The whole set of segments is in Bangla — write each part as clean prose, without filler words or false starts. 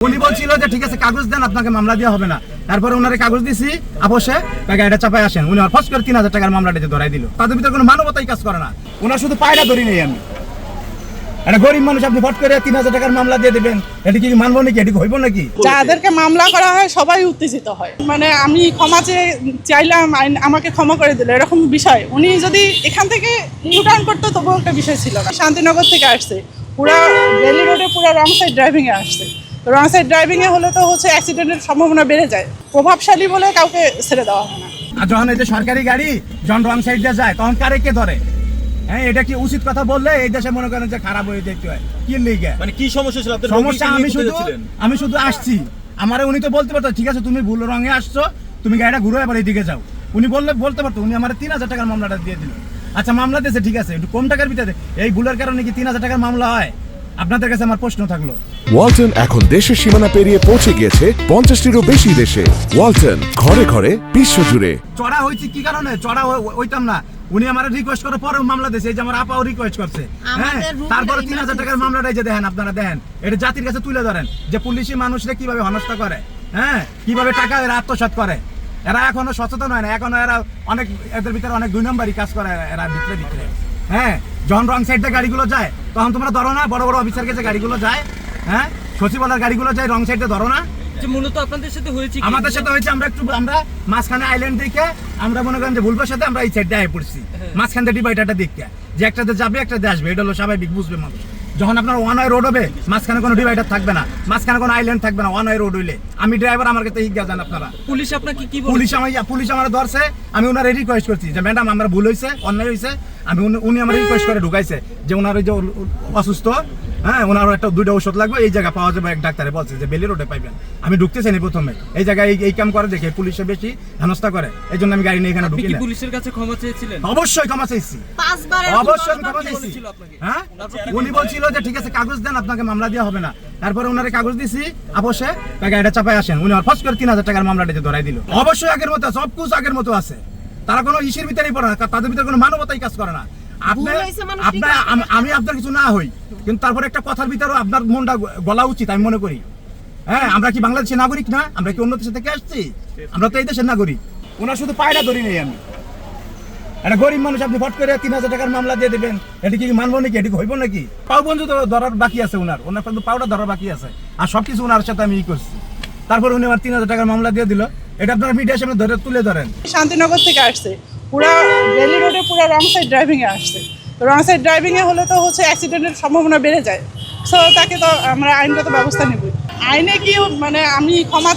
উনি বলছিল যে ঠিক আছে কাগজ দেন, আপনাকে মামলা দেওয়া হবে না। তারপরে ওনারে কাগজ দিছি, আপোষে গাড়িটা চাপায় আসেন। উনি আর ফস করে 3000 টাকার মামলাটা ধরাই দিল। তাদের ভিতরে কোনো মানবতাই কাজ করে না। ওনার শুধু পায়রা ধরি নেই। আমি একটা গরিব মানুষ, আপনি ফট করে 3000 টাকার মামলা দিয়ে দেবেন, এটা কি মানবো নাকি? এটি হইব নাকি? যাদেরকে মামলা করা হয় সবাই উত্তেজিত হয়। মানে আমি ক্ষমা চাইলাম, আমাকে ক্ষমা করে দিল, এরকম বিষয়। উনি যদি এখান থেকে ইউটার্ন করতো তবুও একটা বিষয় ছিল না। শান্তিনগর থেকে আসছে, পুরো রেলি রোডে পুরো রং সাইড ড্রাইভিংয়ে আসছে। রং সাইড ড্রাইভিংয়ে হলে তো অ্যাক্সিডেন্টের সম্ভাবনা বেড়ে যায়। প্রভাবশালী বলে কাউকে ছেড়ে দেওয়া হয় না। আর যখন এই যে সরকারি গাড়ি যখন রং সাইড দিয়ে যায়, তখন কারে কে ধরে? হ্যাঁ, এটা কি উচিত কথা বললে এই দেশে মনে করেন যে খারাপ হয়ে দেখতে হয়? কি লিগে, মানে কি সমস্যা ছিল আপনাদের? সমস্যা আমি শুধু আসছি। আমারে উনি তো বলতে পারতো ঠিক আছে তুমি ভুল রঙে আসছো, তুমি গাড়িটা ঘুরে এবার এইদিকে যাও। উনি বলতে পারতো। উনি আমার 3000 টাকার মামলাটা দিয়ে দিল। আচ্ছা, মামলা দিয়েছে ঠিক আছে, একটু কম টাকার ভিতরে এই ভুলের কারণে কি 3000 টাকার মামলা হয়? আপনাদের কাছে আমার প্রশ্ন থাকলো। ওয়ালটন এখন দেশের সীমানা পেরিয়ে পৌঁছে গিয়েছে 50টিরও বেশি দেশে। ওয়ালটন, ঘরে ঘরে বিশ্বজুড়ে। চড়া হয়েছে কি কারণে? চড়া হইতাম না। উনি আমার রিকোয়েস্ট করার পরেও মামলা দিয়েছে। এই যে আমার আপাও রিকোয়েস্ট করছে, হ্যাঁ, তারপরে 3000 টাকার মামলাটাই যে দেখেন, আপনারা দেখেন, এটা জাতির কাছে তুলে ধরেন যে পুলিশি মানুষরা কিভাবে হেনস্থা করে, হ্যাঁ, কিভাবে টাকা এরা আত্মসাৎ করে। এরা এখনো সচেতন হয় না। এখনো এরা অনেক, এদের ভিতরে অনেক 2 নম্বরই কাজ করে এরা ভিতরে। হ্যাঁ, যখন রং সাইড দিয়ে গাড়িগুলো যায় তখন তোমরা ধরো না? বড় বড় অফিসার কাছে গাড়িগুলো যায়, হ্যাঁ, সচিবালয়ের গাড়িগুলো যায়, রং সাইডে ধরো না? মূলত আপনাদের সাথে হয়েছে, আমাদের সাথে হয়েছে। আমরা মাঝখানে আইল্যান্ড দেখে আমরা মনে করেন যে ভুলবার সাথে আমরা এই সাইডে আয় পড়ছি। মাঝখান থেকে ডিভাইডারটা দেখে যে একটাতে যাবে একটাতে আসবে, এটা হলো স্বাভাবিক, বুঝবে মানুষ। যখন আপনার ওয়ান ওয়ে রোড হবে, মাঝখানে কোনো ডিভাইডার থাকবে না, মাঝখানে কোনো আইল্যান্ড থাকবে না, ওয়ান ওয়ে রোড হইলে আমি ড্রাইভার, আমার কাছে হিজ্ঞা জান আপনারা। পুলিশ আপনাকে কি বলে? পুলিশ আমার ধরছে। আমি ওনারে রিকোয়েস্ট করছি যে ম্যাডাম আমার ভুল হয়েছে, অন্যায় হয়েছে। উনি আমার রিকোয়েস্ট করে ঢুকাইছে যে ওনার ওই যে অসুস্থ, হ্যাঁ, ওনার একটা 2টা ওষুধ লাগবে, এই জায়গা পাওয়া যাবে। এক ডাক্তারে বলছে যে বেলি রোডে পাইবেন। আমি ঢুকতেছি না প্রথমে, এই জায়গায় এই কাম করে দেখে পুলিশে বেশি হেনস্থা করে, এই জন্য আমি গাড়ি নিয়ে এখানে ঢুকি না। পুলিশের কাছে ক্ষমা চেয়েছিলেন? অবশ্যই ক্ষমা চাইছি, অবশ্যই ক্ষমা চাইছি। হ্যাঁ, উনি বলছিল যে ঠিক আছে কাগজ দেন, আপনাকে মামলা দেওয়া হবে না। তারপরে ওনারে কাগজ দিছি, আপোষে গাড়িটা চাপায় আসেন। উনি আর ফস করে 3000 টাকার মামলাটা ধরাই দিল। অবশ্যই আগের মতো সব কিছু আগের মতো আছে। তারা কোনো ইসের ভিতরেই পড়ে না, তাদের ভিতরে কোনো মানবতাই কাজ করে না। আমি আপনার কিছু না হই, কিন্তু তারপরে একটা কথার ভিতরে আপনার মনটা গলা উচিত আমি মনে করি। হ্যাঁ, আমরা কি বাংলাদেশের নাগরিক না? আমরা কি অন্য দেশ থেকে আসছি? আমরা তো এই দেশের নাগরিক। ওনার শুধু পায়রা ধরি নেই। আমি একটা গরিব মানুষ, আপনি ফট করে 3000 টাকার মামলা দিয়ে দেবেন, এটি কি মানবো নাকি? এটি হইব নাকি? পাও বন্ধু তো ধরার বাকি আছে, ওনার কিন্তু পাউটা ধরার বাকি আছে। আর সবকিছু ওনার সাথে আমি করছি। তারপর উনি আমার 3000 টাকার মামলা দিয়ে দিল। এটা আপনারা মিডিয়ার সামনে তুলে ধরেন। শান্তিনগর থেকে আসছে, পুরো রেলি রোডে পুরো রং সাইড ড্রাইভিংয়ে আসছে। রং সাইড ড্রাইভিংয়ে হলে তো অ্যাক্সিডেন্টের সম্ভাবনা বেড়ে যায়। সো তাকে তো আমরা আইনগত ব্যবস্থা নেব। আইনে কি, মানে আমি ক্ষমা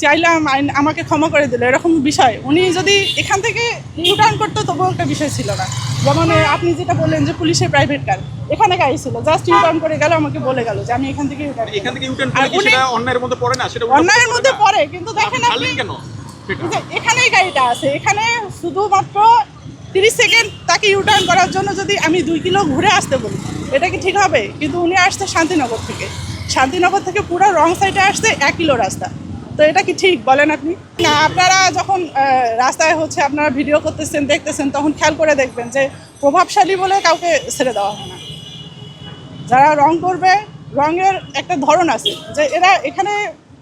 চাইলাম, আমাকে ক্ষমা করে দিল, এরকম বিষয়। উনি যদি এখান থেকে ইউটার্ন করতো তবুও একটা বিষয় ছিল না। যেমন আপনি যেটা বললেন যে পুলিশের প্রাইভেট কার এখানে গাড়ি ছিল, জাস্ট ইউটার্ন করে গেল, আমাকে বলে গেল যে আমি এখান থেকে ইউটার্ন করে, সেটা অন্যায়ের মধ্যে পড়ে না? সেটা অন্যায়ের মধ্যে পড়ে, কিন্তু দেখেন আপনি এখানেই গাড়িটা আছে, এখানে শুধুমাত্র 30 সেকেন্ড তাকে ইউটার্ন করার জন্য যদি আমি 2 কিলো ঘুরে আসতে বলি, এটা কি ঠিক হবে? কিন্তু উনি আসছে শান্তিনগর থেকে পুরো রং সাইডে আসছে 1 কিলো রাস্তা। তো এটা কি ঠিক বলেন আপনি? না, আপনারা যখন রাস্তায় আপনারা ভিডিও করতেছেন, দেখতেছেন, তখন খেয়াল করে দেখবেন যে প্রভাবশালী বলে কাউকে ছেড়ে দেওয়া হয় না। যারা রং করবে, রঙের একটা ধরন আছে যে এরা এখানে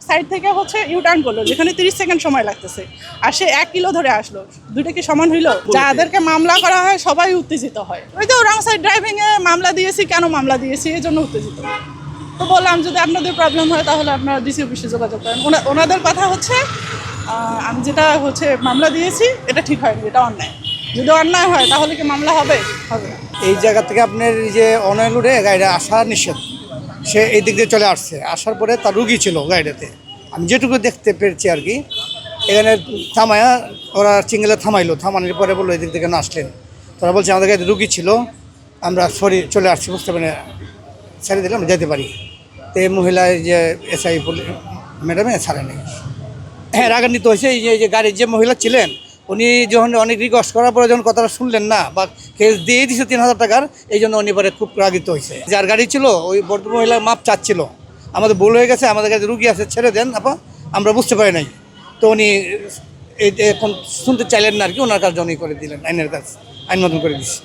সাইড থেকে ইউটার্ন করলো, যেখানে 30 সেকেন্ড সময় লাগতেছে, আর সে 1 কিলো ধরে আসলো। দুইটা কি সমান হইলো? যাদেরকে মামলা করা হয় সবাই উত্তেজিত হয়। ওই তো রং সাইড ড্রাইভিংয়ে মামলা দিয়েছি, কেন মামলা দিয়েছি এই জন্য উত্তেজিত। তো বললাম যদি আপনাদের প্রবলেম হয় তাহলে আপনারা ডিসি অফিসে যোগাযোগ করেন। ওনাদের কথা আমি যেটা মামলা দিয়েছি এটা ঠিক হয়নি, এটা অন্যায়। যদি অন্যায় হয় তাহলে কি মামলা হবে? হবে না। এই জায়গা থেকে আপনার যে অনলাইন রোডে গাড়িটা আসা নিষেধ, সে এই দিক দিয়ে চলে আসছে। আসার পরে তার রুগী ছিল গাড়িটাতে, আমি যেটুকু দেখতে পেরেছি আর কি। এখানে থামায়া ওরা চিঙ্গেলে থামানোর পরে বললো এই দিক থেকে না আসলেন। তারা বলছে আমাদের গাড়িতে রুগী ছিল, আমরা সরি চলে আসছি, বুঝতে পারি ছেড়ে দিলে আমরা যেতে পারি। তো এই মহিলার যে এসআই ম্যাডামে ছাড়ে নেই। হ্যাঁ, রাগান্বিত হয়েছে। এই যে গাড়ির যে মহিলা ছিলেন, উনি যখন অনেক রিকোয়েস্ট করার পরে যখন কথাটা শুনলেন না, বা কেস দিয়ে দিয়েছে 3000 টাকার, এই জন্য উনি পরে খুব রাগিত হয়েছে। যার গাড়ি ছিল ওই ভদ্র মহিলা মাপ চাচ্ছিল, আমাদের ভুল হয়ে গেছে, আমাদের কাছে রুগী আছে, ছেড়ে দেন আপা, আমরা বুঝতে পারি নাই। তো উনি এখন শুনতে চাইলেন না আর কি, ওনার কাজ উনি করে দিলেন, আইনের কাজ আইন মতন করে দিচ্ছে।